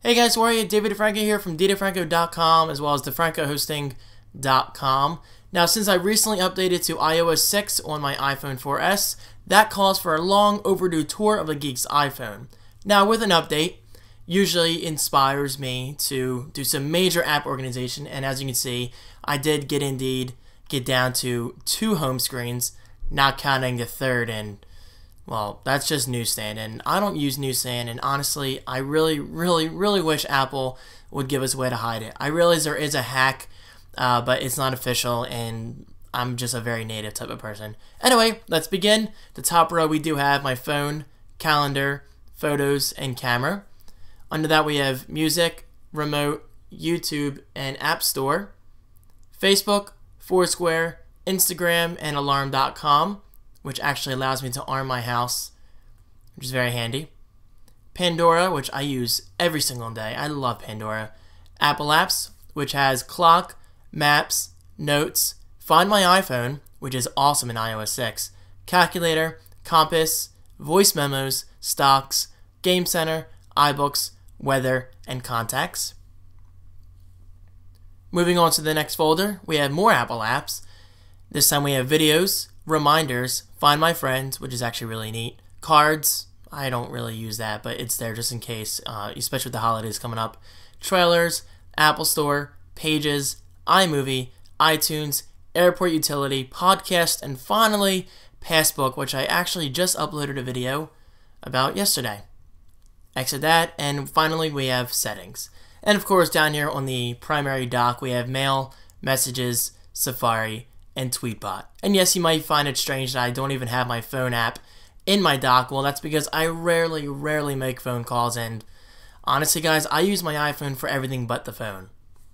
Hey guys, how are you? David Franco here from DataFranco.com as well as thefrancohosting.com. Now, since I recently updated to iOS 6 on my iPhone 4S, that calls for a long overdue tour of the Geek's iPhone. Now, with an update, usually inspires me to do some major app organization, and as you can see, I did get down to 2 home screens, not counting the third, and well, that's just Newsstand, and I don't use Newsstand, and honestly, I really wish Apple would give us a way to hide it. I realize there is a hack, but it's not official, and I'm just a very native type of person. Anyway, let's begin. The top row, we do have my phone, calendar, photos, and camera. Under that, we have music, remote, YouTube, and App Store, Facebook, Foursquare, Instagram, and Alarm.com, which actually allows me to arm my house, which is very handy. Pandora, which I use every single day. I love Pandora. Apple Apps, which has Clock, Maps, Notes, Find My iPhone, which is awesome in iOS 6, Calculator, Compass, Voice Memos, Stocks, Game Center, iBooks, Weather, and Contacts. Moving on to the next folder, we have more Apple Apps. This time we have Videos, Reminders, Find My Friends, which is actually really neat. Cards, I don't really use that, but it's there just in case, especially with the holidays coming up. Trailers, Apple Store, Pages, iMovie, iTunes, Airport Utility, Podcast, and finally, Passbook, which I actually just uploaded a video about yesterday. Exit that, and finally we have Settings. And of course, down here on the primary dock, we have Mail, Messages, Safari, and Tweetbot. And yes, you might find it strange that I don't even have my phone app in my dock. Well, that's because I rarely make phone calls, and honestly guys, I use my iPhone for everything but the phone,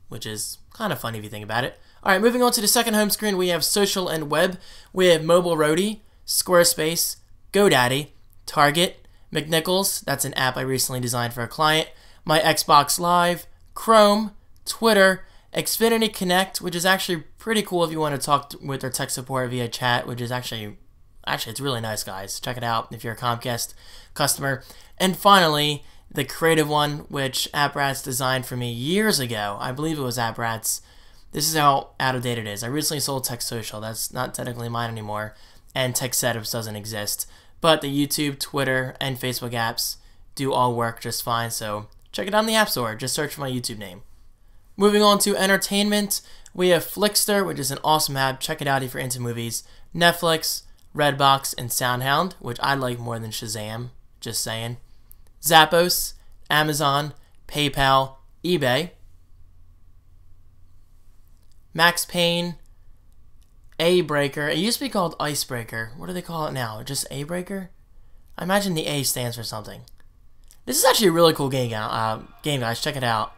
which is kind of funny if you think about it. Alright, moving on to the second home screen, we have Social and Web. We have Mobile Roadie, Squarespace, GoDaddy, Target, McNichols, that's an app I recently designed for a client, my Xbox Live, Chrome, Twitter, Xfinity Connect, which is actually pretty cool if you want to talk with their tech support via chat, which is actually it's really nice, guys. Check it out if you're a Comcast customer. And finally, the creative one, which AppRats designed for me years ago. I believe it was AppRats. This is how out of date it is. I recently sold Tech Social. That's not technically mine anymore. And Tech Setups doesn't exist. But the YouTube, Twitter, and Facebook apps do all work just fine. So check it out in the App Store. Just search for my YouTube name. Moving on to entertainment, we have Flickster, which is an awesome app. Check it out if you're into movies. Netflix, Redbox, and SoundHound, which I like more than Shazam, just saying. Zappos, Amazon, PayPal, eBay. Max Payne, A-Breaker. It used to be called Icebreaker. What do they call it now? Just A-Breaker? I imagine the A stands for something. This is actually a really cool game, guys. Check it out.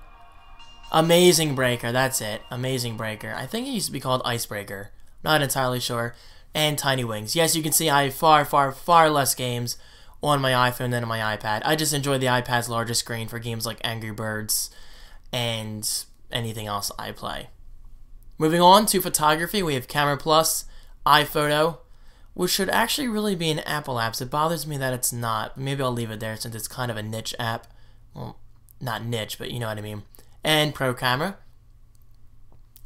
Amazing Breaker, that's it. Amazing Breaker. I think it used to be called Icebreaker. Not entirely sure. And Tiny Wings. Yes, you can see I have far less games on my iPhone than on my iPad. I just enjoy the iPad's larger screen for games like Angry Birds and anything else I play. Moving on to photography, we have Camera Plus, iPhoto, which should actually really be an Apple apps. It bothers me that it's not. Maybe I'll leave it there since it's kind of a niche app. Well, not niche, but you know what I mean. And Pro Camera.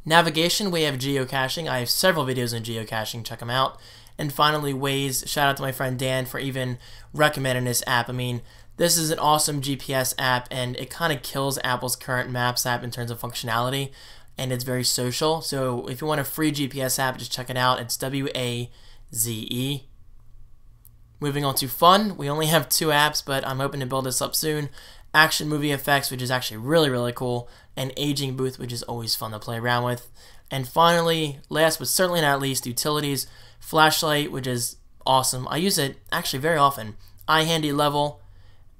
Navigation, we have geocaching. I have several videos on geocaching, check them out. And finally, Waze. Shout out to my friend Dan for even recommending this app. I mean, this is an awesome GPS app, and it kind of kills Apple's current Maps app in terms of functionality, and it's very social. So if you want a free GPS app, just check it out. It's WAZE. Moving on to fun, we only have 2 apps, but I'm hoping to build this up soon. Action Movie Effects, which is actually really cool, and Aging Booth, which is always fun to play around with. And finally, last but certainly not least, utilities, Flashlight, which is awesome. I use it actually very often. iHandy Level,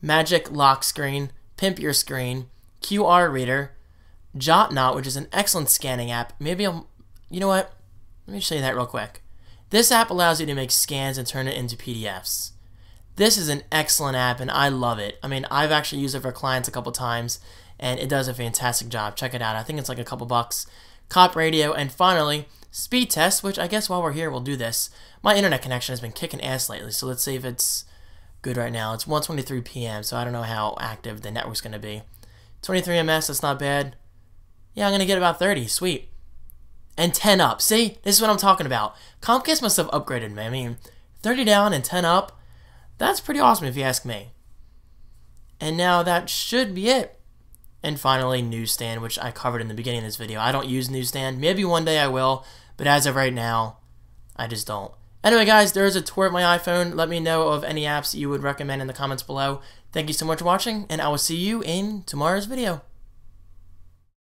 Magic Lock Screen, Pimp Your Screen, QR Reader, JotNot, which is an excellent scanning app. Maybe you know what? Let me show you that real quick. This app allows you to make scans and turn it into PDFs. This is an excellent app, and I love it. I mean, I've actually used it for clients a couple times, and it does a fantastic job. Check it out. I think it's like a couple bucks. Cop Radio, and finally, Speed Test, which I guess while we're here, we'll do this. My internet connection has been kicking ass lately, so let's see if it's good right now. It's 1:23 p.m., so I don't know how active the network's going to be. 23 ms, that's not bad. Yeah, I'm going to get about 30. Sweet. And 10 up. See? This is what I'm talking about. Comcast must have upgraded me. I mean, 30 down and 10 up. That's pretty awesome if you ask me. And now that should be it. And finally, Newsstand, which I covered in the beginning of this video. I don't use Newsstand. Maybe one day I will, but as of right now, I just don't. Anyway, guys, there is a tour of my iPhone. Let me know of any apps you would recommend in the comments below. Thank you so much for watching, and I will see you in tomorrow's video.